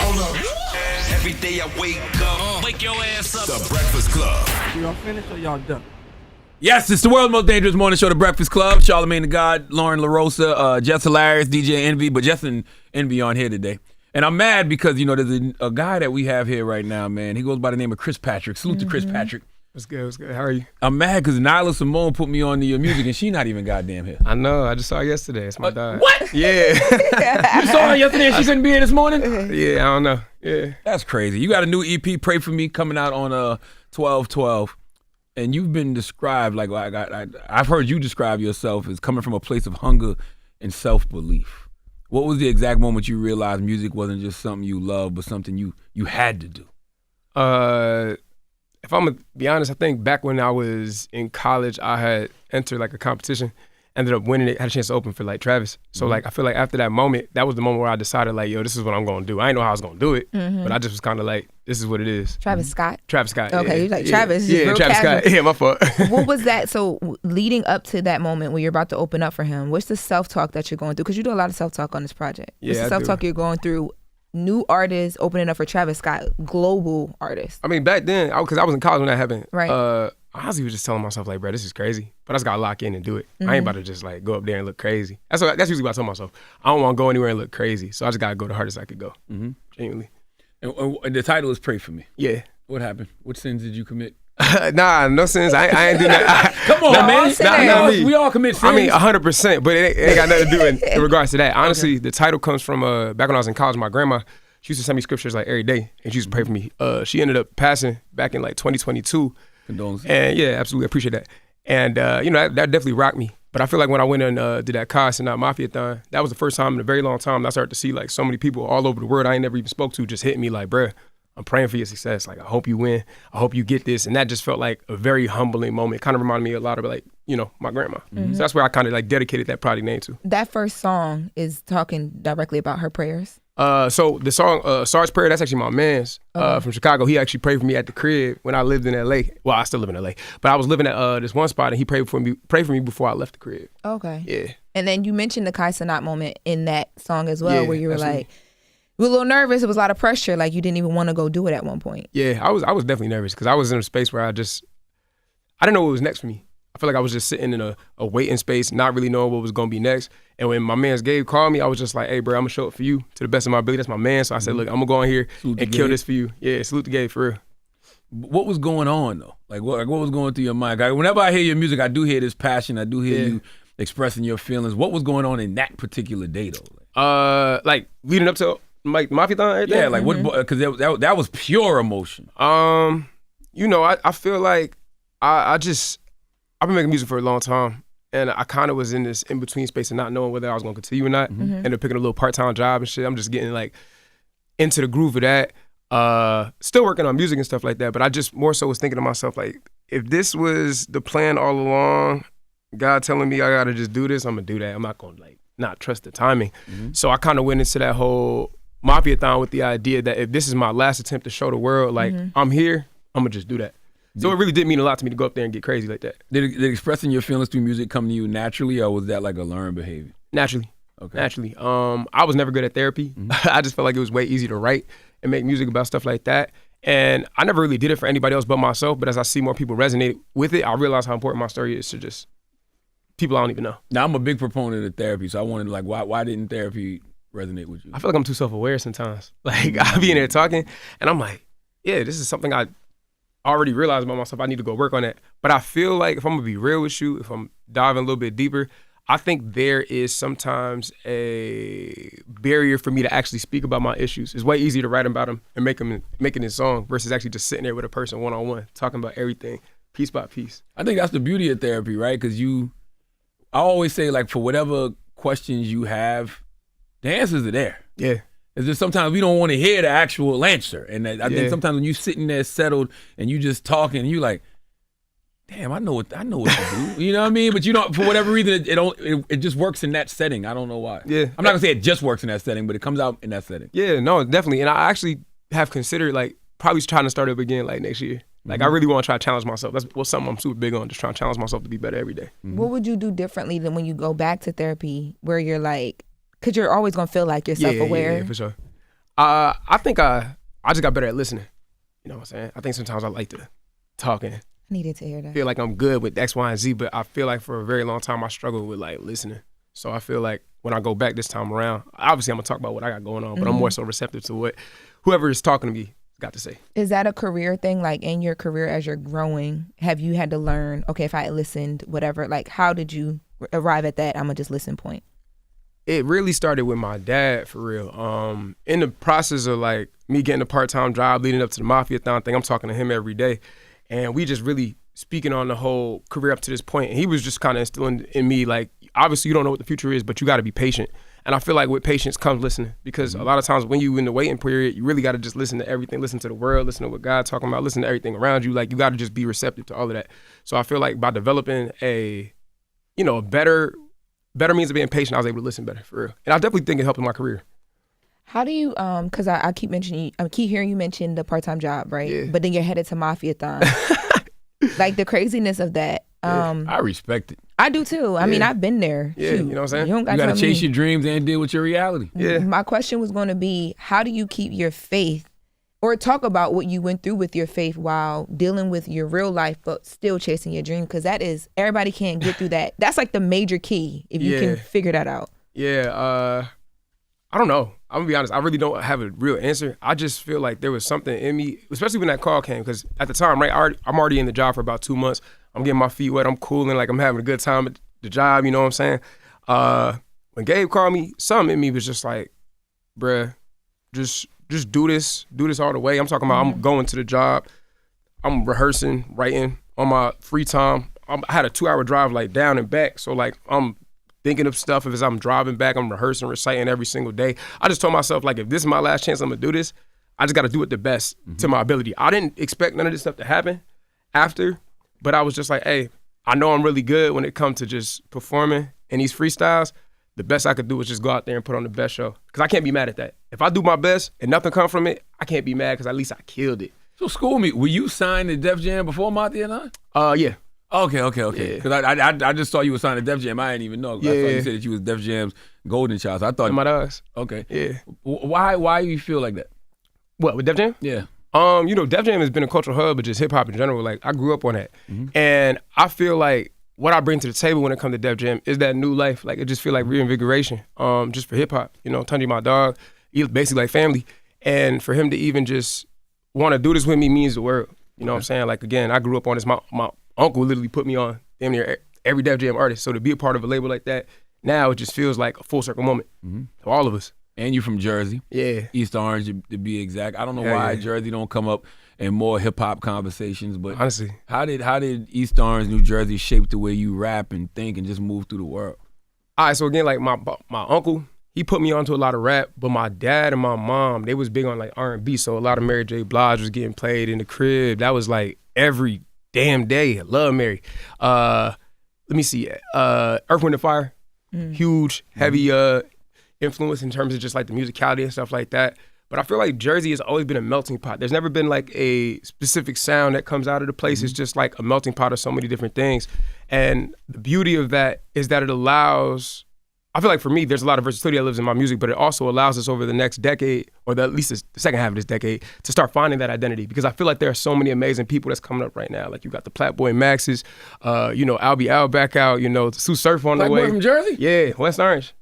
Every day I wake up, wake your ass up. The Breakfast Club. Y'all finished or y'all done? Yes, it's the world's most dangerous morning show, The Breakfast Club. Charlamagne the God, Loren LoRosa, Jess Hilarious, DJ Envy, but Jess and Envy on here today. And I'm mad because, you know, there's a guy that we have here right now, man. He goes by the name of Chris Patrick. Salute to Chris Patrick. What's good? What's good? How are you? I'm mad because Nyla Simone put me on to your music, and she not even goddamn here. I know. I just saw her yesterday. It's my dog. What? Yeah. You saw her yesterday and she couldn't be here this morning? Yeah, I don't know. Yeah. That's crazy. You got a new EP, Pray For Me, coming out on 12/12. And you've been described, like I've heard you describe yourself as coming from a place of hunger and self-belief. What was the exact moment you realized music wasn't just something you loved, but something you had to do? If I'm gonna be honest, I think back when I was in college, I had entered like a competition, ended up winning it, had a chance to open for like Travis. So like I feel like after that moment, that was the moment where I decided like, yo, this is what I'm gonna do. I didn't know how I was gonna do it, but I just was kind of like, this is what it is. Travis Scott? Travis Scott. Okay, yeah. you're like, Travis. Yeah, real Travis casual. Scott. Yeah, my fault. What was that? So leading up to that moment when you're about to open up for him, what's the self-talk that you're going through? Because you do a lot of self-talk on this project. What's the self-talk you're going through? New artists opening up for Travis Scott, global artists. I mean, back then, because I was in college when that happened. Right. I honestly was just telling myself, like, bro, this is crazy. But I just got to lock in and do it. I ain't about to just, like, go up there and look crazy. That's usually what I tell myself. I don't want to go anywhere and look crazy. So I just got to go the hardest I could go. Genuinely. And the title is Pray For Me. Yeah. What happened? What sins did you commit? Nah, no sins. I ain't doing that. Come on, man. Not me. We all commit sins. I mean, 100%, but it ain't got nothing to do in regards to that. Honestly, the title comes from, back when I was in college, my grandma, she used to send me scriptures like every day, and she used to pray for me. She ended up passing back in like 2022. Condolences. And yeah, absolutely appreciate that. And you know, that definitely rocked me. But I feel like when I went and did that cast and that Mafiathon, that was the first time in a very long time that I started to see like so many people all over the world I ain't never even spoke to just hitting me like, bruh, I'm praying for your success. Like, I hope you win. I hope you get this. And that just felt like a very humbling moment. It kind of reminded me a lot of like, you know, my grandma. So that's where I kind of like dedicated that project name to. That first song is talking directly about her prayers. So the song Sarge Prayer, that's actually my man's from Chicago. He actually prayed for me at the crib when I lived in LA. Well, I still live in LA, but I was living at this one spot, and he prayed for me before I left the crib. Okay. Yeah. And then you mentioned the Kai Cenat moment in that song as well, Yeah, where you were absolutely. like, you were a little nervous. It was a lot of pressure. Like you didn't even want to go do it at one point. Yeah, I was definitely nervous because I was in a space where I didn't know what was next for me. I feel like I was just sitting in a waiting space, not really knowing what was gonna be next. And when my man's Gabe called me, I was just like, hey, bro, I'm gonna show up for you to the best of my ability. That's my man. So I said, look, I'm gonna go in here and kill this for you. Yeah, salute to Gabe, for real. What was going on though? Like what was going through your mind? Whenever I hear your music, I do hear this passion. I do hear you expressing your feelings. What was going on in that particular day though? Like leading up to like Mafiathon, everything? Yeah, like what? Because that was pure emotion. You know, I feel like I've been making music for a long time, and I kind of was in this in-between space of not knowing whether I was going to continue or not. Ended up picking a little part-time job and shit. I'm just getting like into the groove of that. Still working on music and stuff like that, but I just more so was thinking to myself, like, if this was the plan all along, God telling me I got to just do this, I'm going to do that. I'm not going to like not trust the timing. So I kind of went into that whole Mafiathon with the idea that if this is my last attempt to show the world, like, I'm here, I'm going to just do that. So it really did mean a lot to me to go up there and get crazy like that. Did expressing your feelings through music come to you naturally, or was that like a learned behavior? Naturally. Okay. Naturally. I was never good at therapy. I just felt like it was way easier to write and make music about stuff like that. And I never really did it for anybody else but myself. But as I see more people resonate with it, I realize how important my story is to just people I don't even know. Now, I'm a big proponent of therapy, so I wanted like, why didn't therapy resonate with you? I feel like I'm too self-aware sometimes. Like, I be in there talking, and I'm like, yeah, this is something I already realized about myself. I need to go work on that. But I feel like if I'm gonna be real with you, if I'm diving a little bit deeper, I think there is sometimes a barrier for me to actually speak about my issues. It's way easier to write about them and making a song versus actually just sitting there with a person one-on-one, talking about everything piece by piece. I think that's the beauty of therapy, right? Because I always say, like, for whatever questions you have, the answers are there. Yeah. It's just sometimes we don't want to hear the actual answer. And I think sometimes when you sitting there settled and you just talking, you like, damn, I know what to do. You know what I mean? But you don't, for whatever reason, it just works in that setting. I don't know why. Yeah. I'm not gonna say it just works in that setting, but it comes out in that setting. Yeah, no, definitely. And I actually have considered like probably trying to start up again like next year. Like I really want to try to challenge myself. That's something I'm super big on, just trying to challenge myself to be better every day. What would you do differently than when you go back to therapy where you're like, because you're always going to feel like you're self-aware? Yeah, for sure. I think I just got better at listening. You know what I'm saying? I think sometimes I like to talk and needed to hear that. feel like I'm good with X, Y, and Z, but I feel like for a very long time I struggled with like listening. So I feel like when I go back this time around, obviously I'm gonna talk about what I got going on, but I'm more so receptive to what whoever is talking to me got to say. Is that a career thing? Like in your career as you're growing, have you had to learn, okay, if I listened, whatever, like how did you arrive at that I'm gonna just listen point? It really started with my dad, for real. In the process of like me getting a part-time job leading up to the Mafiathon thing, I'm talking to him every day. And we just really speaking on the whole career up to this point. And he was just kind of instilling in me, like, obviously you don't know what the future is, but you got to be patient. And I feel like with patience comes listening, because a lot of times when you in the waiting period, you really got to just listen to everything, listen to the world, listen to what God's talking about, listen to everything around you. Like, you got to just be receptive to all of that. So I feel like by developing a better means of being patient, I was able to listen better, for real. And I definitely think it helped in my career. How do you, because I keep hearing you mention the part-time job, right? Yeah. But then you're headed to Mafiathon. Like the craziness of that. I respect it. I do too. I mean, I've been there. Yeah, Shoot. you know what I'm saying? You You got to chase your dreams and deal with your reality. Yeah. My question was going to be, how do you keep your faith, or talk about what you went through with your faith while dealing with your real life, but still chasing your dream? Because that is, everybody can't get through that. That's like the major key, if you can figure that out. Yeah, I don't know. I'm gonna be honest. I really don't have a real answer. I just feel like there was something in me, especially when that call came. Because at the time, right, I'm already in the job for about 2 months. I'm getting my feet wet. I'm cooling. Like, I'm having a good time at the job. You know what I'm saying? When Gabe called me, something in me was just like, bruh, just do this all the way. I'm talking about I'm going to the job. I'm rehearsing, writing on my free time. I had a 2-hour drive, like, down and back. So, like, I'm thinking of stuff. As I'm driving back, I'm rehearsing, reciting every single day. I just told myself, like, if this is my last chance I'm gonna do this, I just gotta do it the best to my ability. I didn't expect none of this stuff to happen after, but I was just like, hey, I know I'm really good when it comes to just performing in these freestyles. The best I could do is just go out there and put on the best show. Because I can't be mad at that. If I do my best and nothing come from it, I can't be mad, because at least I killed it. So school me. Were you signed to Def Jam before Mafiathon? Yeah. Okay. Because I just saw you were signed to Def Jam. I didn't even know. I thought you said that you was Def Jam's golden child. So I thought. My dogs. Okay. Yeah. Why do you feel like that? What, with Def Jam? Yeah. Def Jam has been a cultural hub, but just hip hop in general. Like, I grew up on that. And I feel like what I bring to the table when it comes to Def Jam is that new life. Like, it just feel like reinvigoration, just for hip hop. You know, Tunji, my dog, he's basically like family. And for him to even just want to do this with me means the world. You know what I'm saying? Like, again, I grew up on this. My uncle literally put me on damn near every Def Jam artist. So to be a part of a label like that, now it just feels like a full circle moment to all of us. And you from Jersey. Yeah. East Orange, to be exact. I don't know why Jersey don't come up in more hip-hop conversations, but honestly, how did East Orange, New Jersey shape the way you rap and think and just move through the world? All right, so again, like my uncle, he put me onto a lot of rap, but my dad and my mom, they was big on like R&B, so a lot of Mary J. Blige was getting played in the crib. That was like every damn day. I love Mary. Let me see. Earth, Wind & Fire, huge, heavy influence in terms of just like the musicality and stuff like that. But I feel like Jersey has always been a melting pot. There's never been like a specific sound that comes out of the place. It's just like a melting pot of so many different things. And the beauty of that is that it allows, I feel like for me, there's a lot of versatility that lives in my music, but it also allows us over the next decade, or at least the second half of this decade, to start finding that identity. Because I feel like there are so many amazing people that's coming up right now. Like, you got the Platboy Maxes, Albie Al back out, Sue Surf on the way. Platboy from Jersey? Yeah, West Orange.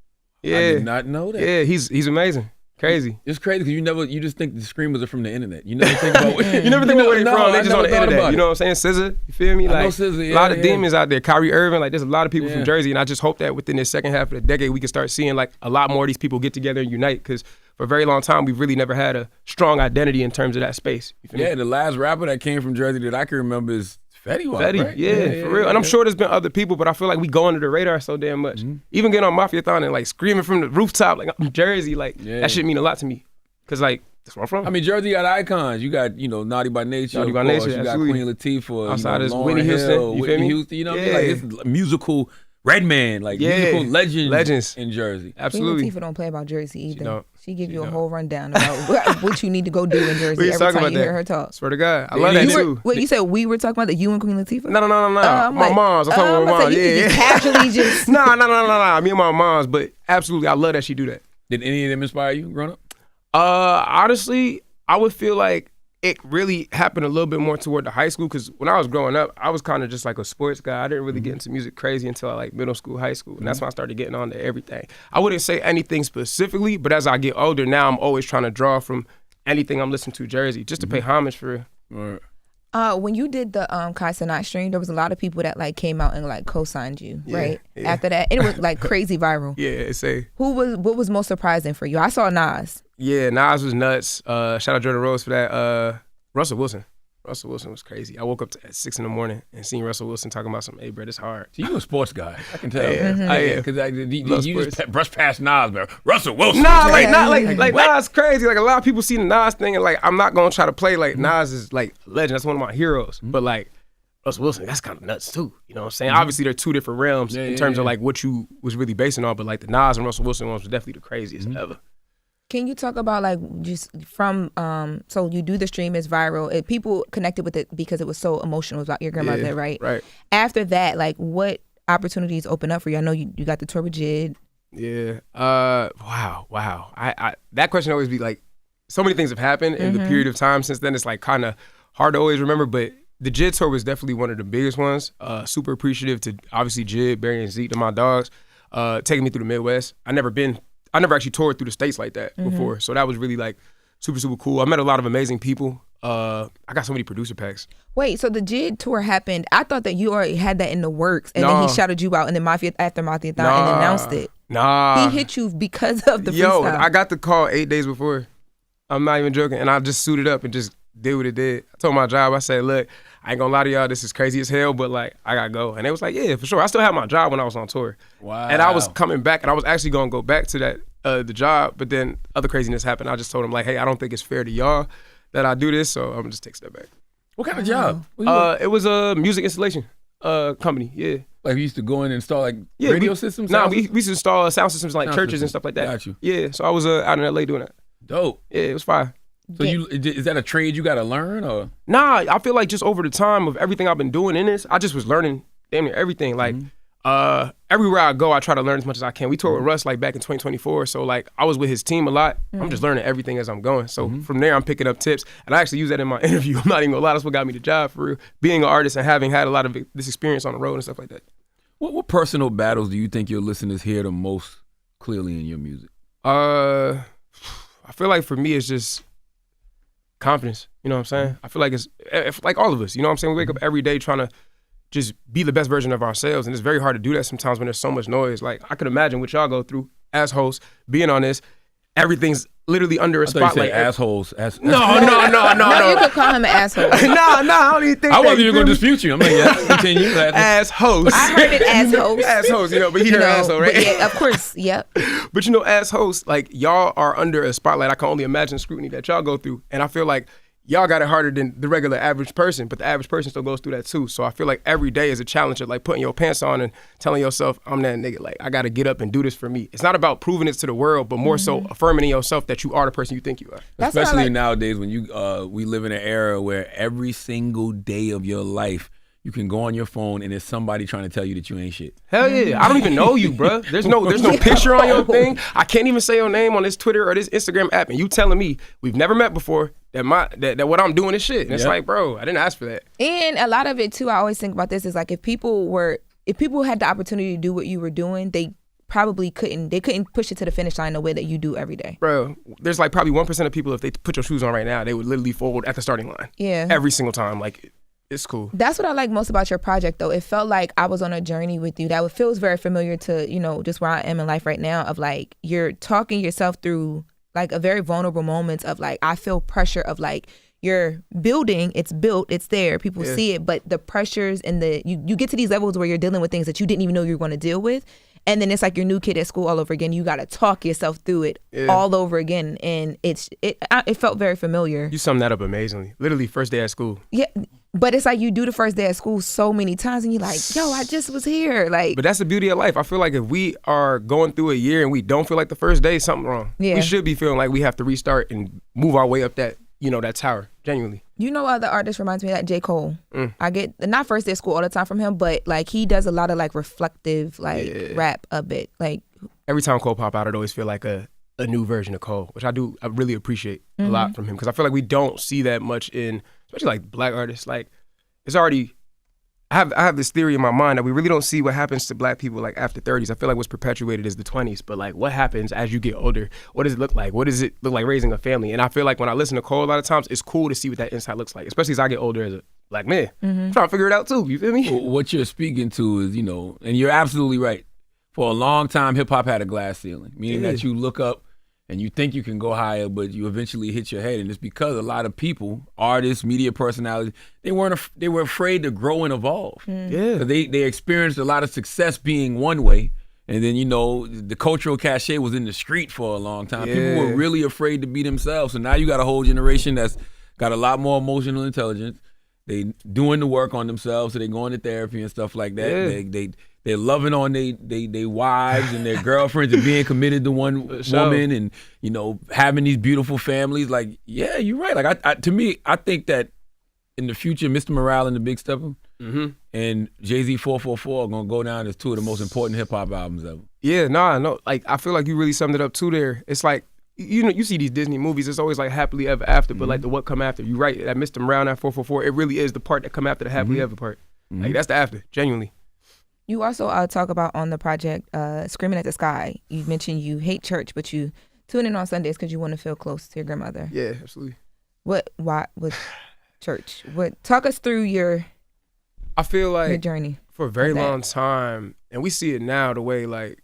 Yeah. I did not know that. Yeah, he's amazing. Crazy. It's crazy because you just think the screamers are from the internet. You never think about you never think about where they're from. They just on the internet. You know what I'm saying? SZA, you feel me? Like, I know SZA, a lot of demons out there. Kyrie Irving, like, there's a lot of people from Jersey, and I just hope that within this second half of the decade we can start seeing like a lot more of these people get together and unite, because for a very long time we've really never had a strong identity in terms of that space. You feel me? The last rapper that came from Jersey that I can remember is Fetty, right? Yeah, for real. And I'm sure there's been other people, but I feel like we go under the radar so damn much. Even getting on Mafiathon and like screaming from the rooftop, like, I'm Jersey, like that shit mean a lot to me. Cause like, that's where I'm from. I mean, Jersey got icons. You got, Naughty by Nature. Naughty by Nature, you absolutely. got Queen Latifah. Outside is Lauryn Whitney Houston. Hill, You feel me? Houston. You know what I mean? Like, it's musical Redman, like musical legends in Jersey. Absolutely. Queen Latifah don't play about Jersey either. She give you a don't. whole rundown about what you need to go do in Jersey every time you hear her talk. Swear to God, I love that too. Wait, you said we were talking about that, you and Queen Latifah? No. My moms. I'm talking about my moms. You casually just. No. Me and my moms, but absolutely, I love that she do that. Did any of them inspire you growing up? Honestly, I would feel like it really happened a little bit more toward the high school, because when I was growing up, I was kind of just like a sports guy. I didn't really get into music crazy until like middle school, high school, and that's when I started getting on to everything. I wouldn't say anything specifically, but as I get older now, I'm always trying to draw from anything I'm listening to Jersey, just to pay homage for real. When you did the Kai Cenat stream, there was a lot of people that like came out and like co-signed you, right? Yeah. After that, it was like crazy viral. Yeah, what was most surprising for you? I saw Nas. Yeah, Nas was nuts. Shout out Jordan Rose for that. Russell Wilson was crazy. I woke up at 6 in the morning and seen Russell Wilson talking about some, hey, bro, it's hard. So you a sports guy, I can tell. Yeah, because you just brush past Nas, bro. Russell Wilson. Nah, like Nas crazy. Like a lot of people see the Nas thing and like I'm not gonna try to play like Nas is like a legend. That's one of my heroes. But like Russell Wilson, that's kind of nuts too. You know what I'm saying? Obviously, they're two different realms in terms of like what you was really basing on. But like the Nas and Russell Wilson ones was definitely the craziest ever. Can you talk about like just from so you do the stream, it's viral. People connected with it because it was so emotional about your grandmother, right? Right. After that, like what opportunities open up for you? I know you got the tour with Jid. Yeah. Wow. I that question always be like, so many things have happened in the period of time since then. It's like kind of hard to always remember, but the Jid tour was definitely one of the biggest ones. Super appreciative to obviously Jid, Barry, and Zeke, to my dogs, taking me through the Midwest. I never actually toured through the States like that before. So that was really like super, super cool. I met a lot of amazing people. I got so many producer packs. Wait, so the Jid tour happened. I thought that you already had that in the works, and then he shouted you out in the Mafiathon and announced it. Nah. He hit you because of the freestyle. Yo, I got the call 8 days before. I'm not even joking. And I just suited up and just did what it did. I told my job, I said, look, I ain't gonna lie to y'all, this is crazy as hell, but like, I gotta go. And they was like, yeah, for sure. I still had my job when I was on tour. Wow. And I was coming back, and I was actually gonna go back to that, the job, but then other craziness happened. I just told them like, hey, I don't think it's fair to y'all that I do this, so I'm gonna just take a step back. What kind of job? It was a music installation company, yeah. Like you used to go in and install like radio systems? Nah, we used to install sound systems in like churches and stuff like that. Got you. Yeah, so I was out in LA doing that. Dope. Yeah, it was fire. So is that a trade you got to learn or? Nah, I feel like just over the time of everything I've been doing in this, I just was learning damn near everything. Like everywhere I go, I try to learn as much as I can. We toured with Russ like back in 2024, so like I was with his team a lot. I'm just learning everything as I'm going. So from there, I'm picking up tips, and I actually use that in my interview. I'm not even gonna lie, that's what got me the job for real. Being an artist and having had a lot of this experience on the road and stuff like that. What personal battles do you think your listeners hear the most clearly in your music? I feel like for me, it's just confidence. You know what I'm saying? I feel like it's like all of us. You know what I'm saying? We wake up every day trying to just be the best version of ourselves, and it's very hard to do that sometimes when there's so much noise. Like I could imagine what y'all go through as hosts, being on this. Everything's literally under a spotlight. Assholes. No. You could call him an asshole. No, I don't even think I wasn't even going to dispute you. I'm like, yeah, continue. As hosts. I heard it as hosts. As hosts, but he heard asshole, right? Yeah, of course, yep. But as hosts, like y'all are under a spotlight. I can only imagine the scrutiny that y'all go through. And I feel like y'all got it harder than the regular average person, but the average person still goes through that too. So I feel like every day is a challenge of like putting your pants on and telling yourself, I'm that nigga. Like I got to get up and do this for me. It's not about proving it to the world, but more so affirming in yourself that you are the person you think you are. Especially nowadays when we live in an era where every single day of your life, you can go on your phone and there's somebody trying to tell you that you ain't shit. Hell yeah. I don't even know you, bro. There's no picture on your thing. I can't even say your name on this Twitter or this Instagram app, and you telling me we've never met before that what I'm doing is shit. And it's like, bro, I didn't ask for that. And a lot of it too, I always think about this is like if people had the opportunity to do what you were doing, they probably couldn't push it to the finish line the way that you do every day. Bro, there's like probably 1% of people, if they put your shoes on right now, they would literally fold at the starting line. Yeah. Every single time. Like, it's cool. That's what I like most about your project, though. It felt like I was on a journey with you that feels very familiar to, just where I am in life right now, of like you're talking yourself through like a very vulnerable moments of like I feel pressure of like you're building, it's built, it's there, people see it, but the pressures and you get to these levels where you're dealing with things that you didn't even know you were going to deal with. And then it's like your new kid at school all over again. You got to talk yourself through it all over again. And it felt very familiar. You summed that up amazingly. Literally first day at school. Yeah. But it's like you do the first day at school so many times and you're like, yo, I just was here. Like, but that's the beauty of life. I feel like if we are going through a year and we don't feel like the first day, something wrong. Yeah. We should be feeling like we have to restart and move our way up that, that tower, genuinely. Other artist reminds me of that, J. Cole. I get, not first day of school all the time from him, but like he does a lot of like reflective, like rap a bit. Like every time Cole pop out, I'd always feel like a new version of Cole, which I really appreciate a lot from him, because I feel like we don't see that much in, especially like black artists. Like, it's already, I have this theory in my mind that we really don't see what happens to black people like after 30s. I feel like what's perpetuated is the 20s, but like what happens as you get older? What does it look like? What does it look like raising a family? And I feel like when I listen to Cole a lot of times, it's cool to see what that inside looks like, especially as I get older as a black man. I'm trying to figure it out too, you feel me? What you're speaking to is, and you're absolutely right. For a long time, hip hop had a glass ceiling, meaning that you look up and you think you can go higher, but you eventually hit your head. And it's because a lot of people, artists, media personalities, they were afraid to grow and evolve. Yeah. They experienced a lot of success being one way. And then, the cultural cachet was in the street for a long time. Yeah. People were really afraid to be themselves. So now you got a whole generation that's got a lot more emotional intelligence. They doing the work on themselves, so they going to therapy and stuff like that. Yeah. They're loving on they wives and their girlfriends and being committed to one woman and, having these beautiful families. Like, yeah, you're right. Like, to me, I think that in the future, Mr. Morale and the Big Stepper and Jay-Z 444 are going to go down as two of the most important hip-hop albums ever. Yeah, no. Like, I feel like you really summed it up too there. It's like, you see these Disney movies, it's always like happily ever after, but like the what come after. You're right, that Mr. Morale, that 444, it really is the part that come after the happily ever part. Like, that's the after, genuinely. You also talk about on the project, Screaming at the Sky. You mentioned you hate church, but you tune in on Sundays because you want to feel close to your grandmother. Yeah, absolutely. Why with church? Talk us through your journey. For a very long time, and we see it now, the way like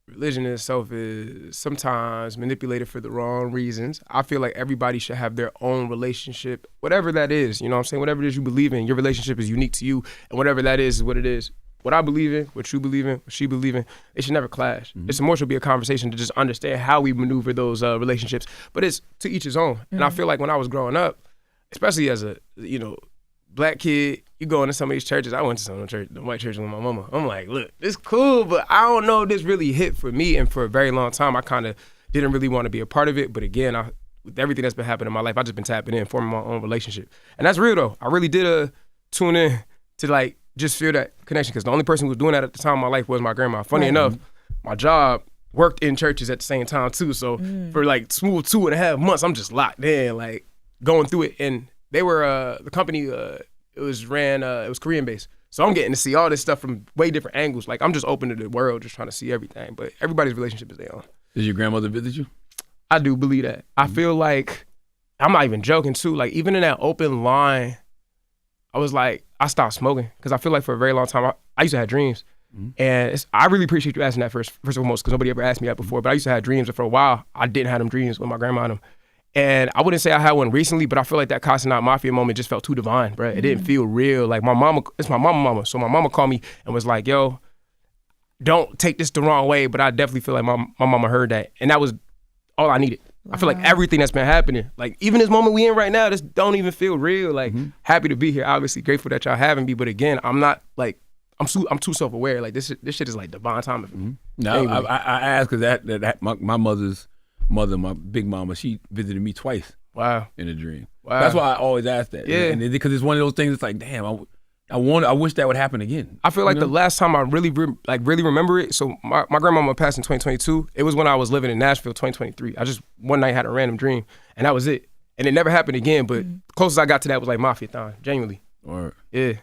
religion itself is sometimes manipulated for the wrong reasons. I feel like everybody should have their own relationship, whatever that is, you know what I'm saying? Whatever it is you believe in, your relationship is unique to you, and whatever that is what it is. What I believe in, what you believe in, what she believe in, it should never clash. It's more should be a conversation to just understand how we maneuver those relationships, but it's to each his own. And I feel like when I was growing up, especially as a, black kid, you go into some of these churches. I went to some of the white churches with my mama. I'm like, look, this cool, but I don't know if this really hit for me. And for a very long time, I kind of didn't really want to be a part of it. But again, with everything that's been happening in my life, I've just been tapping in, forming my own relationship. And that's real though. I really did tune in to like just feel that connection, because the only person who was doing that at the time in my life was my grandma. Funny enough, my job worked in churches at the same time too. So for like smooth 2.5 months, I'm just locked in, like going through it. And they were the company. It was Korean based, so I'm getting to see all this stuff from way different angles. Like, I'm just open to the world, just trying to see everything. But everybody's relationship is their own. Did your grandmother visit you? I do believe that. I feel like, I'm not even joking too. Like, even in that open line, I was like, I stopped smoking because I feel like for a very long time I used to have dreams, and I really appreciate you asking that first and foremost, because nobody ever asked me that before. But I used to have dreams, and for a while I didn't have them dreams with my grandma and them. And I wouldn't say I had one recently, but I feel like that Casanat Mafia moment just felt too divine, bro. It didn't feel real. Like, my mama, it's my mama. So my mama called me and was like, yo, don't take this the wrong way, but I definitely feel like my mama heard that. And that was all I needed. Wow. I feel like everything that's been happening, like even this moment we in right now, this don't even feel real. Like, happy to be here. Obviously grateful that y'all having me. But again, I'm not like, I'm too self-aware. Like, this shit is like divine timing for me. No, anyway. I asked because that my mother's mother, my big mama, she visited me twice. Wow. In a dream. Wow. That's why I always ask that. Yeah. And because it's one of those things. It's like, damn, I wish that would happen again. I feel like the last time I really remember it. So my grandmama passed in 2022. It was when I was living in Nashville, 2023. I just one night had a random dream, and that was it. And it never happened again. But closest I got to that was like Mafiathon, genuinely. Or yeah.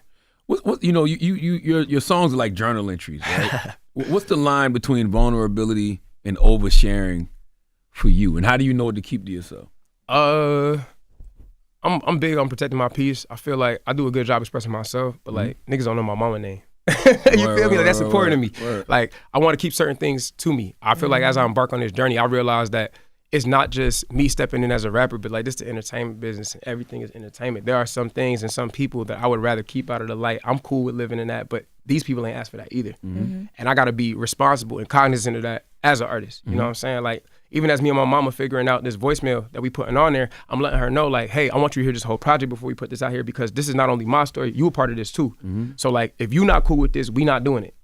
What your songs are like journal entries, right? What's the line between vulnerability and oversharing for you, and how do you know what to keep to yourself? I'm big on protecting my peace. I feel like I do a good job expressing myself, but like niggas don't know my mama name. You feel me? Like, that's important to me. Like, I want to keep certain things to me. I feel like as I embark on this journey, I realize that it's not just me stepping in as a rapper, but like, this is the entertainment business, and everything is entertainment. There are some things and some people that I would rather keep out of the light. I'm cool with living in that, but these people ain't asked for that either. And I gotta be responsible and cognizant of that as an artist. You know what I'm saying? Like, even as me and my mama figuring out this voicemail that we putting on there, I'm letting her know, like, hey, I want you to hear this whole project before we put this out here, because this is not only my story, you a part of this too. So like, if you not cool with this, we not doing it.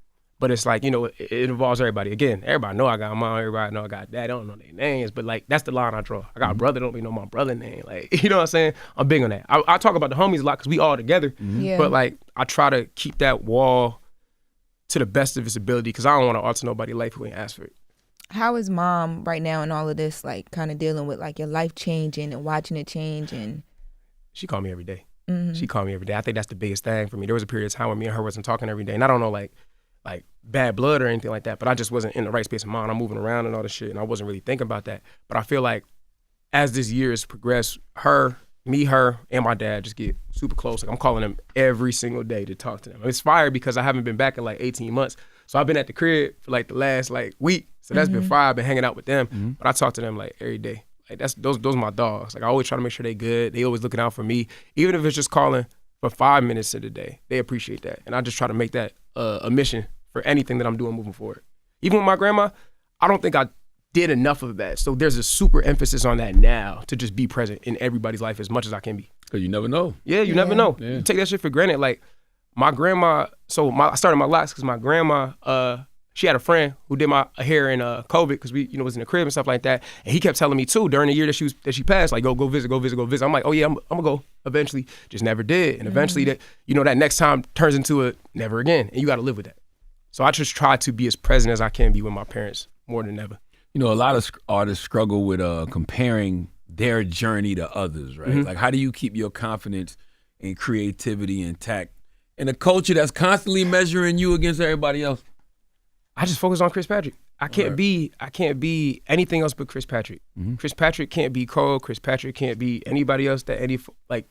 But it's like, it involves everybody. Again, everybody know I got a mom, everybody know I got dad, I don't know their names, but like, that's the line I draw. I got a brother, don't even know my brother's name. Like, you know what I'm saying? I'm big on that. I talk about the homies a lot because we all together, but like, I try to keep that wall to the best of its ability, because I don't want to alter nobody's life who ain't asked for it. How is mom right now and all of this, like, kind of dealing with, like, your life changing and watching it change? And she called me every day. Mm-hmm. She called me every day. I think that's the biggest thing for me. There was a period of time when me and her wasn't talking every day. And I don't know, like bad blood or anything like that, but I just wasn't in the right space of mind. I'm moving around and all this shit, and I wasn't really thinking about that. But I feel like as this year has progressed, her, and my dad just get super close. Like, I'm calling them every single day to talk to them. It's fire because I haven't been back in like 18 months. So I've been at the crib for like the last like week. So that's been fire. I've been hanging out with them. But I talk to them like every day. Like those are my dogs. Like I always try to make sure they good. They always looking out for me. Even if it's just calling for 5 minutes of the day, they appreciate that. And I just try to make that a mission for anything that I'm doing moving forward. Even with my grandma, I don't think I did enough of that. So there's a super emphasis on that now to just be present in everybody's life as much as I can be. Because you never know. Yeah, you never know. Yeah. You take that shit for granted. Like my grandma, I started my locks because my grandma, she had a friend who did my hair in COVID because we, was in the crib and stuff like that. And he kept telling me too during the year that she passed, like go visit. I'm like, oh yeah, I'm gonna go eventually. Just never did. And eventually that, that next time turns into a never again. And you got to live with that. So I just try to be as present as I can be with my parents more than ever. A lot of artists struggle with comparing their journey to others, right? Like, how do you keep your confidence and creativity intact in a culture that's constantly measuring you against everybody else? I just focus on Chris Patrick. I can't be anything else but Chris Patrick. Chris Patrick can't be Cole. Chris Patrick can't be anybody else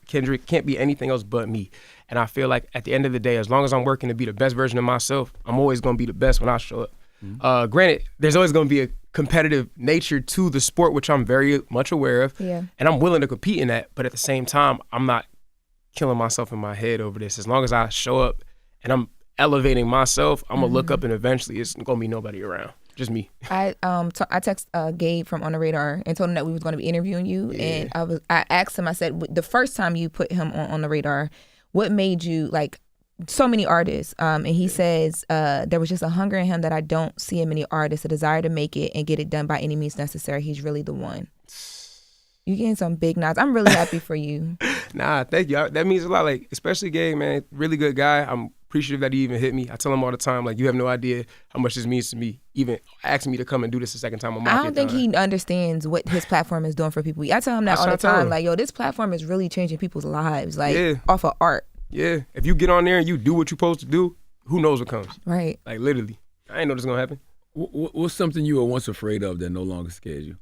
Kendrick can't be anything else but me. And I feel like at the end of the day, as long as I'm working to be the best version of myself, I'm always going to be the best when I show up. Granted, there's always going to be a competitive nature to the sport, which I'm very much aware of. Yeah. And I'm willing to compete in that. But at the same time, I'm not killing myself in my head over this. As long as I show up and I'm elevating myself, I'm gonna look up and eventually it's gonna be nobody around, just me. I text Gabe from On the Radar and told him that we was gonna be interviewing you, and I asked him, I said, the first time you put him on the radar, what made you, like, so many artists, and he says there was just a hunger in him that I don't see in many artists, a desire to make it and get it done by any means necessary. He's really the one. You getting some big nods. I'm really happy for you. Nah, thank you. That means a lot. Like, especially Gabe, man, really good guy. I'm appreciative that he even hit me. I tell him all the time, like, you have no idea how much this means to me. Even asking me to come and do this a second time on Mafiathon. I don't think he understands what his platform is doing for people. I tell him that all the time. Like, yo, this platform is really changing people's lives, like, off of art. Yeah. If you get on there and you do what you're supposed to do, who knows what comes? Right. Like, literally. I ain't know this is going to happen. What's something you were once afraid of that no longer scares you?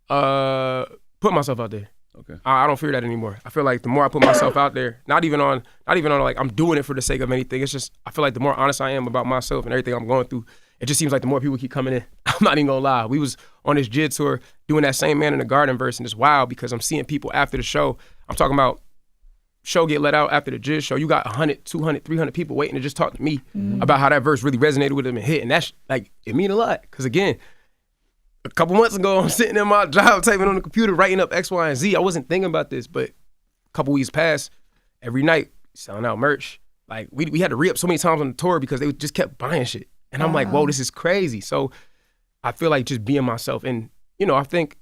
Put myself out there. Okay. I don't fear that anymore. I feel like the more I put myself out there, not even on like I'm doing it for the sake of anything. It's just I feel like the more honest I am about myself and everything I'm going through, it just seems like the more people keep coming in. I'm not even gonna lie. We was on this JID tour doing that same Man in the Garden verse, and it's wild because I'm seeing people after the show. I'm talking about show get let out after the JID show. You got 100, 200, 300 people waiting to just talk to me about how that verse really resonated with them and hit. And that's like, it mean a lot. Because again, a couple months ago, I'm sitting in my job typing on the computer, writing up X, Y, and Z. I wasn't thinking about this, but a couple weeks passed, every night, selling out merch. Like, we had to re-up so many times on the tour because they just kept buying shit. And I'm like, whoa, this is crazy. So I feel like just being myself. And, I think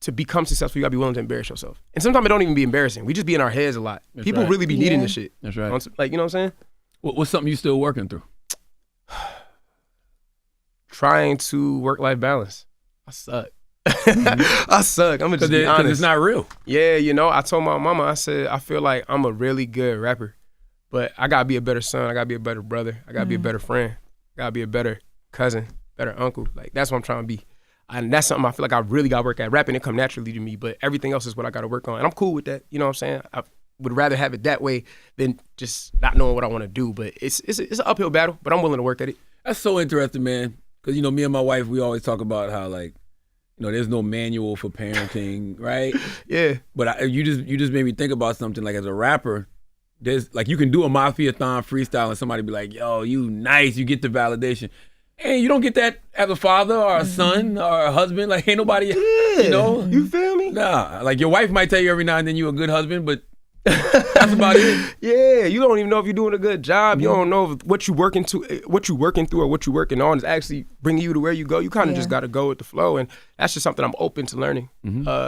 to become successful, you gotta be willing to embarrass yourself. And sometimes it don't even be embarrassing. We just be in our heads a lot. That's People right. really be needing this shit. That's right. Like, you know what I'm saying? What's something you still working through? Trying to work-life balance. I suck. I suck. I'm gonna just be honest. Because it's not real. Yeah, I told my mama, I said, I feel like I'm a really good rapper, but I gotta be a better son. I gotta be a better brother. I gotta be a better friend. I gotta be a better cousin, better uncle. Like, that's what I'm trying to be. And that's something I feel like I really gotta work at. Rapping, it come naturally to me, but everything else is what I gotta work on. And I'm cool with that. You know what I'm saying? I would rather have it that way than just not knowing what I want to do. But it's an uphill battle, but I'm willing to work at it. That's so interesting, man. Because, me and my wife, we always talk about how, like, there's no manual for parenting, right? Yeah. But you just made me think about something. Like, as a rapper, there's, like, you can do a Mafiathon freestyle and somebody be like, yo, you nice, you get the validation. And you don't get that as a father or a son or a husband. Like, ain't nobody, You feel me? Nah. Like, your wife might tell you every now and then you're a good husband, but that's about it. Yeah, you don't even know if you're doing a good job. You don't know if what you're working through or what you're working on is actually bringing you to where you go. You kind of just got to go with the flow, and that's just something I'm open to learning.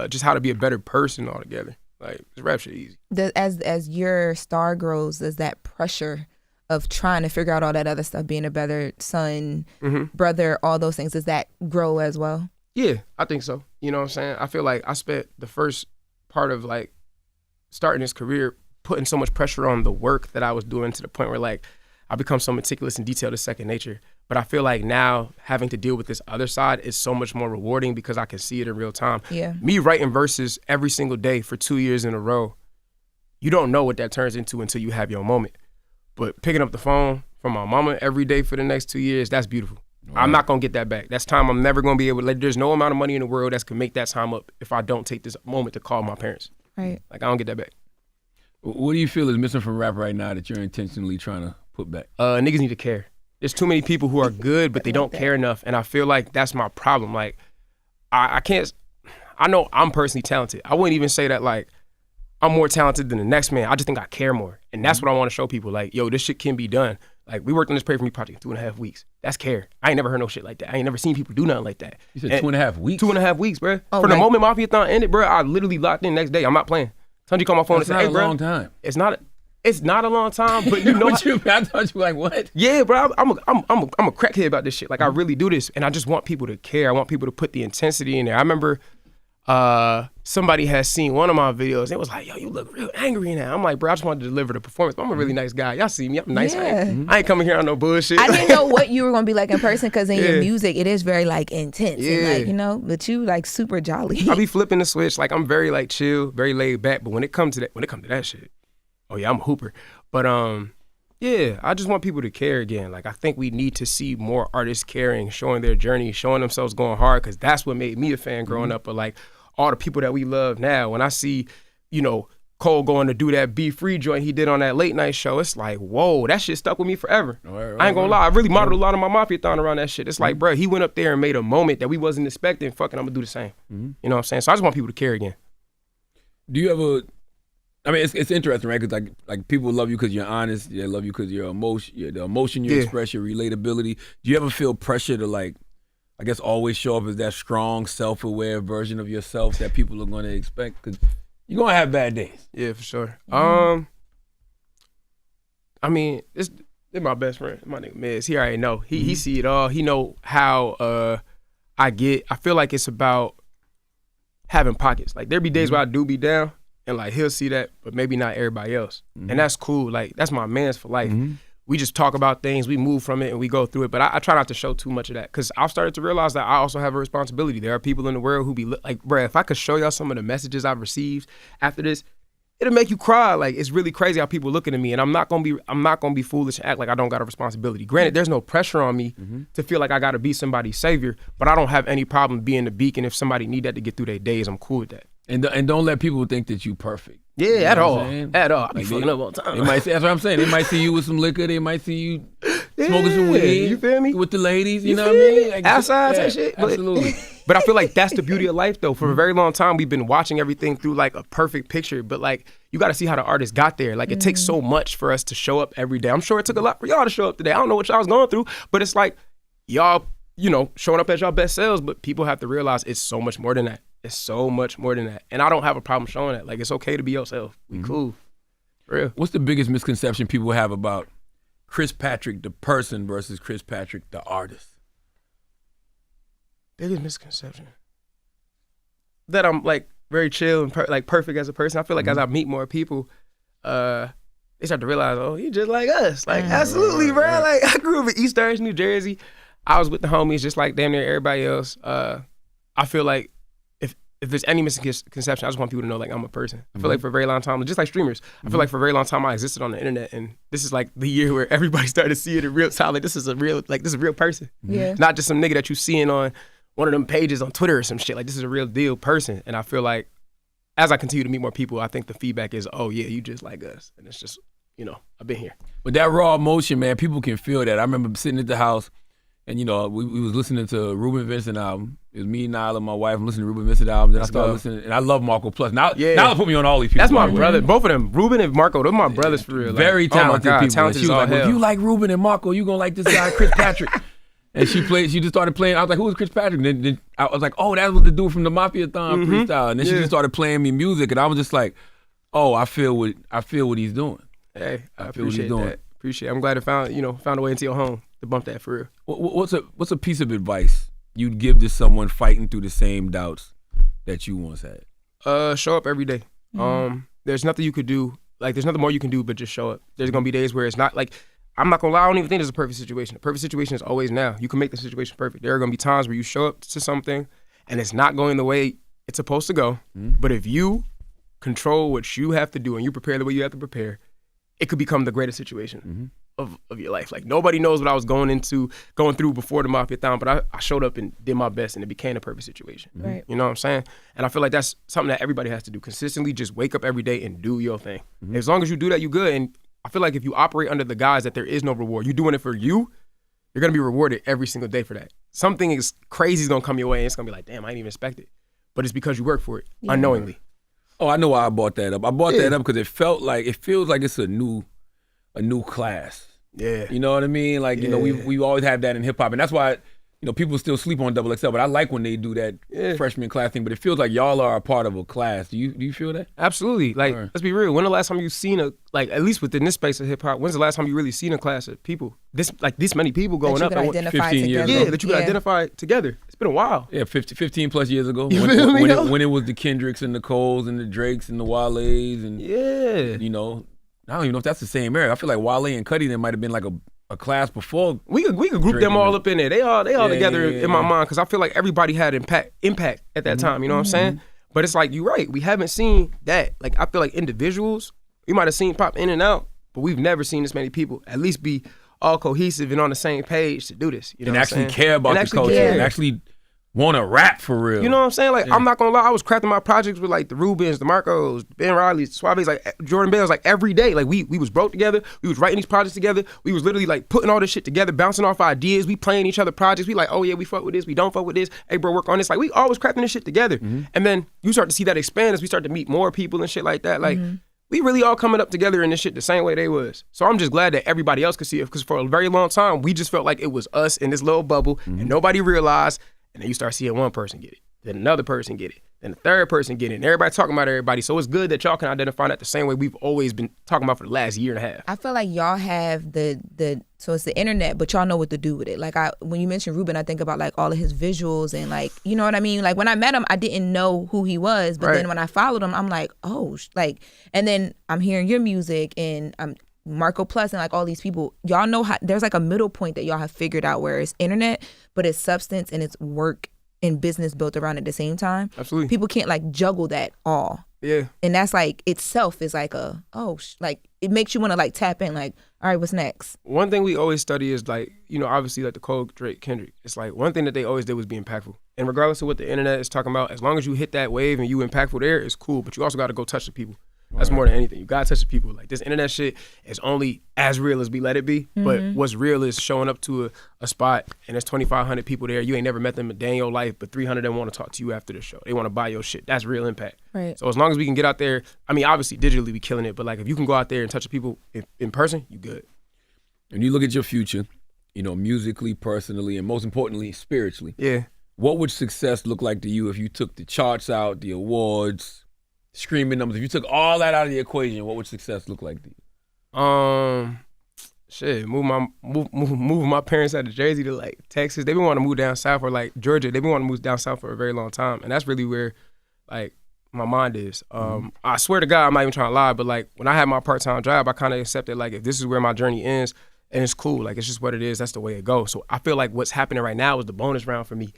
Just how to be a better person altogether. Like, this rap shit easy. As your star grows, does that pressure of trying to figure out all that other stuff, being a better son, brother, all those things, does that grow as well? Yeah, I think so. You know what I'm saying? I feel like I spent the first part of like starting this career putting so much pressure on the work that I was doing to the point where like I become so meticulous and detailed as second nature. But I feel like now having to deal with this other side is so much more rewarding because I can see it in real time. Yeah. Me writing verses every single day for 2 years in a row, you don't know what that turns into until you have your moment. But picking up the phone from my mama every day for the next 2 years, that's beautiful. Right. I'm not going to get that back. That's time I'm never going to be able to, like, there's no amount of money in the world that can make that time up if I don't take this moment to call my parents. Right. Like, I don't get that back. What do you feel is missing from rap right now that you're intentionally trying to put back? Niggas need to care. There's too many people who are good, but they don't care enough. And I feel like that's my problem. Like, I can't, I know I'm personally talented. I wouldn't even say that, like, I'm more talented than the next man. I just think I care more. And that's what I want to show people. Like, yo, this shit can be done. Like, we worked on this Pray For Me project in 2.5 weeks. That's care. I ain't never heard no shit like that. I ain't never seen people do nothing like that. You said 2.5 weeks? 2.5 weeks, bro. Oh, From the moment Mafiathon ended, bro, I literally locked in next day. I'm not playing. Tunji called my phone and said, hey, bro. That's not a long time. It's not a long time, but you know. I thought you were like, what? Yeah, bro, I'm a crackhead about this shit. Like, I really do this, and I just want people to care. I want people to put the intensity in there. I remember somebody had seen one of my videos. It was like, yo, you look real angry now. I'm like, bro, I just wanted to deliver the performance. But I'm a really nice guy. Y'all see me, I'm nice. Yeah. I ain't coming here on no bullshit. I didn't know what you were going to be like in person because in your music, it is very, like, intense. Yeah. And, like, you know, but you, like, super jolly. I be flipping the switch. Like, I'm very, like, chill, very laid back. But when it comes to that shit, oh, yeah, I'm a hooper. But, yeah, I just want people to care again. Like, I think we need to see more artists caring, showing their journey, showing themselves going hard, because that's what made me a fan growing up. But, like, all the people that we love now, when I see, you know, Cole going to do that Be Free joint he did on that late night show, it's like, whoa, that shit stuck with me forever. I ain't gonna lie, I really modeled a lot of my Mafiathon around that shit. It's like, bro, he went up there and made a moment that we wasn't expecting. Fucking, I'm gonna do the same. You know what I'm saying? So I just want people to care again. Do you ever, I mean, it's interesting, right? Because like people love you because you're honest. They love you because the emotion you express, your relatability. Do you ever feel pressure to, like, I guess, always show up as that strong, self-aware version of yourself that people are going to expect? Because you're going to have bad days. Yeah, for sure. I mean, this my best friend, my nigga Miz. He already know. He see it all. He know how I get. I feel like it's about having pockets. Like, there be days where I do be down, and, like, he'll see that, but maybe not everybody else. And that's cool. Like, that's my man's for life. We just talk about things, we move from it, and we go through it. But I try not to show too much of that, because I've started to realize that I also have a responsibility. There are people in the world who be like, bruh, if I could show y'all some of the messages I've received after this, it'll make you cry. Like, it's really crazy how people looking at me, and I'm not gonna be foolish and act like I don't got a responsibility. Granted, there's no pressure on me to feel like I gotta be somebody's savior, but I don't have any problem being the beacon. If somebody need that to get through their days, I'm cool with that. And don't let people think that you perfect. Yeah, you know at all. I be like fucking up all the time. They might say, that's what I'm saying. They might see you with some liquor. They might see you smoking some weed. You feel me? With the ladies. You know what I mean? Like, outside and shit. Absolutely. But I feel like that's the beauty of life, though. For a very long time, we've been watching everything through, like, a perfect picture. But, like, you got to see how the artist got there. Like, it takes so much for us to show up every day. I'm sure it took a lot for y'all to show up today. I don't know what y'all was going through, but it's like y'all, you know, showing up as y'all best selves. But people have to realize it's so much more than that. It's so much more than that. And I don't have a problem showing that. Like, it's okay to be yourself. We cool. For real. What's the biggest misconception people have about Chris Patrick, the person, versus Chris Patrick, the artist? Biggest misconception? That I'm, like, very chill and perfect as a person. I feel like as I meet more people, they start to realize, oh, he just like us. Like, absolutely, bro. Like, I grew up in East Orange, New Jersey. I was with the homies just like damn near everybody else. I feel like if there's any misconception, I just want people to know, like, I'm a person. I feel like for a very long time, just like streamers, I feel like for a very long time I existed on the internet, and this is like the year where everybody started to see it in real time. Like, this is a real person. Yeah. Not just some nigga that you seeing on one of them pages on Twitter or some shit. Like, this is a real deal person. And I feel like as I continue to meet more people, I think the feedback is, oh yeah, you just like us. And it's just, you know, I've been here. But that raw emotion, man, people can feel that. I remember sitting at the house, and, you know, we was listening to Ruben Vincent album. It was me, Nyla, my wife. I'm listening to Ruben Vincent album. Then I started listening, and I love Marco Plus. Now put me on all these people. That's my brother. Both of them, Ruben and Marco, those are my brothers for real. Like, very talented people. Talented she was like, well, if you like Ruben and Marco, you gonna like this guy, Chris Patrick. And she just started playing. I was like, who is Chris Patrick? And then I was like, oh, that's what the dude from the Mafiathon freestyle. And then she just started playing me music, and I was just like, oh, I feel what he's doing. Hey, I feel what he's appreciate doing. that. Appreciate it. I'm glad I found a way into your home to bump that for real. What's a piece of advice you'd give to someone fighting through the same doubts that you once had? Show up every day. There's nothing you could do. Like, there's nothing more you can do but just show up. There's gonna be days where it's not like, I'm not gonna lie, I don't even think there's a perfect situation. The perfect situation is always now. You can make the situation perfect. There are gonna be times where you show up to something and it's not going the way it's supposed to go. But if you control what you have to do and you prepare the way you have to prepare, it could become the greatest situation of your life. Like, nobody knows what I was going through before the Mafiathon, but I showed up and did my best and it became a perfect situation. Right. You know what I'm saying? And I feel like that's something that everybody has to do consistently. Just wake up every day and do your thing. As long as you do that, you good. And I feel like if you operate under the guise that there is no reward, you're doing it for you, you're gonna be rewarded every single day for that. Something is crazy is gonna come your way and it's gonna be like, damn, I didn't even expect it. But it's because you work for it unknowingly. Oh, I know why I brought that up. I brought that up because it feels like it's a new class. Yeah. You know what I mean? Like, you know, we always have that in hip hop, and that's why, you know, people still sleep on Double XL, but I like when they do that freshman class thing, but it feels like y'all are a part of a class. Do you feel that? Absolutely. Like, let's be real. When the last time you seen at least within this space of hip hop, when's the last time you really seen a class of people, this many people going up? That you could identify 15 years together. ago. That you could identify together. It's been a while. Yeah, 15 plus years ago. You feel me, though? When it was the Kendricks and the Coles and the Drakes and the Wales and, you know, I don't even know if that's the same era. I feel like Wale and Cudi then might have been like a class before. We could group them all up in there. They all together in my mind, because I feel like everybody had impact at that time. You know what I'm saying? But it's like, you're right. We haven't seen that. Like, I feel like individuals, we might have seen pop in and out, but we've never seen this many people at least be all cohesive and on the same page to do this. You know and what actually I'm saying? care about the culture. And actually want to rap for real. You know what I'm saying? Like, I'm not gonna lie, I was crafting my projects with like the Rubens, the Marcos, Ben Riley's, Suave's, like Jordan Bell's, like every day. Like, we was broke together. We was writing these projects together. We was literally like putting all this shit together, bouncing off ideas. We playing each other projects. We like, oh yeah, we fuck with this. We don't fuck with this. Hey bro, work on this. Like, we always crafting this shit together. And then you start to see that expand as we start to meet more people and shit like that. Like, we really all coming up together in this shit the same way they was. So I'm just glad that everybody else could see it, because for a very long time, we just felt like it was us in this little bubble and nobody realized. And then you start seeing one person get it, then another person get it, then the third person get it, and everybody talking about everybody. So it's good that y'all can identify that the same way we've always been talking about for the last year and a half. I feel like y'all have so it's the internet, but y'all know what to do with it. Like, when you mention Ruben, I think about like all of his visuals and like, you know what I mean? Like, when I met him, I didn't know who he was, but then when I followed him, I'm like, oh, like, and then I'm hearing your music and I'm Marco Plus and like all these people, y'all know how there's like a middle point that y'all have figured out where it's internet, but it's substance and it's work and business built around at the same time. Absolutely. People can't like juggle that all. Yeah. And that's like itself is like like it makes you want to like tap in, like, all right, what's next? One thing we always study is like, you know, obviously like the Cole, Drake, Kendrick. It's like one thing that they always did was be impactful. And regardless of what the internet is talking about, as long as you hit that wave and you impactful there, it's cool. But you also got to go touch the people. That's more than anything. You gotta touch the people. Like, this internet shit is only as real as we let it be. But what's real is showing up to a spot and there's 2,500 people there. You ain't never met them a day in your life, but 300 of them want to talk to you after the show. They want to buy your shit. That's real impact. Right. So as long as we can get out there, I mean, obviously digitally we killing it, but like if you can go out there and touch the people in person, you good. When you look at your future, you know, musically, personally, and most importantly, spiritually. Yeah. What would success look like to you if you took the charts out, the awards, streaming numbers? If you took all that out of the equation, what would success look like to you? Shit, moving my parents out of Jersey to like Texas. They've been wanting to move down south, or like Georgia. They've been wanting to move down south for a very long time, and that's really where like my mind is. I swear to God, I'm not even trying to lie, but like when I had my part-time job, I kind of accepted like if this is where my journey ends, and it's cool, like it's just what it is. That's the way it goes. So I feel like what's happening right now is the bonus round for me.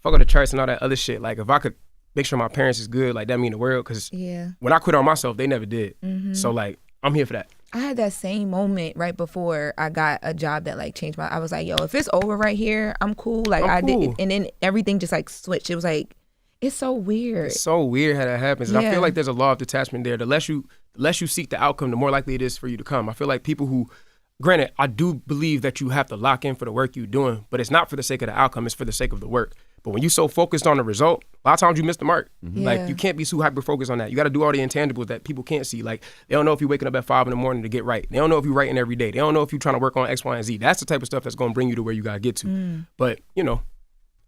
Fuck with the charts and all that other shit. Like if I could make sure my parents is good, like that mean the world. Because when I quit on myself, they never did. So like I'm here for that. I had that same moment right before I got a job that like changed I was like, yo, if it's over right here, I'm cool. Like I did, and then everything just like switched. It was like, it's so weird. It's so weird how that happens. And I feel like there's a law of detachment there. The less you seek the outcome, the more likely it is for you to come. I feel like people who, granted, I do believe that you have to lock in for the work you're doing, but it's not for the sake of the outcome, it's for the sake of the work. But when you're so focused on the result, a lot of times you miss the mark. Like you can't be too hyper-focused on that. You got to do all the intangibles that people can't see. Like they don't know if you're waking up at 5 a.m. to get right. They don't know if you're writing every day. They don't know if you're trying to work on X, Y, and Z. That's the type of stuff that's going to bring you to where you got to get to. But, you know,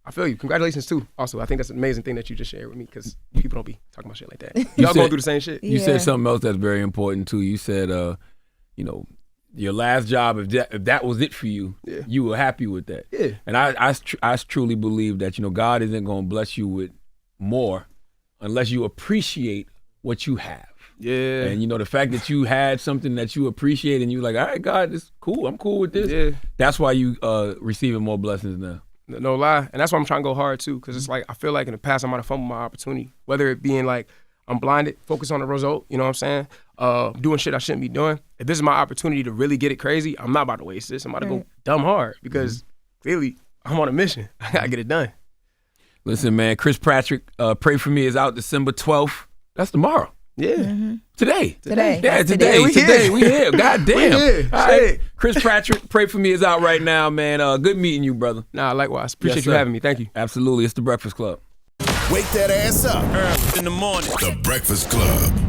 I feel you. Congratulations, too. Also, I think that's an amazing thing that you just shared with me, because people don't be talking about shit like that. Y'all going through the same shit. You said something else that's very important, too. You said, you know, your last job, if that was it for you, you were happy with that. Yeah. And I truly believe that, God isn't going to bless you with more unless you appreciate what you have. Yeah. And, the fact that you had something that you appreciate and you're like, all right, God, it's cool. I'm cool with this. Yeah. That's why you receiving more blessings now. No lie. And that's why I'm trying to go hard, too, because it's like I feel like in the past I might have fumbled my opportunity, whether it being like I'm blinded, focus on the result, you know what I'm saying? Doing shit I shouldn't be doing. If this is my opportunity to really get it crazy, I'm not about to waste this. I'm about to go dumb hard because clearly I'm on a mission. I got to get it done. Listen, man, Chris Patrick, Pray For Me is out December 12th. That's tomorrow. Yeah. Today. Yeah, today. We here. God damn. We here. All right. Chris Patrick, Pray For Me is out right now, man. Good meeting you, brother. Nah, likewise. Appreciate Yes, you sir. having me. Thank you. Absolutely. It's The Breakfast Club. Wake that ass up. In the morning. The Breakfast Club.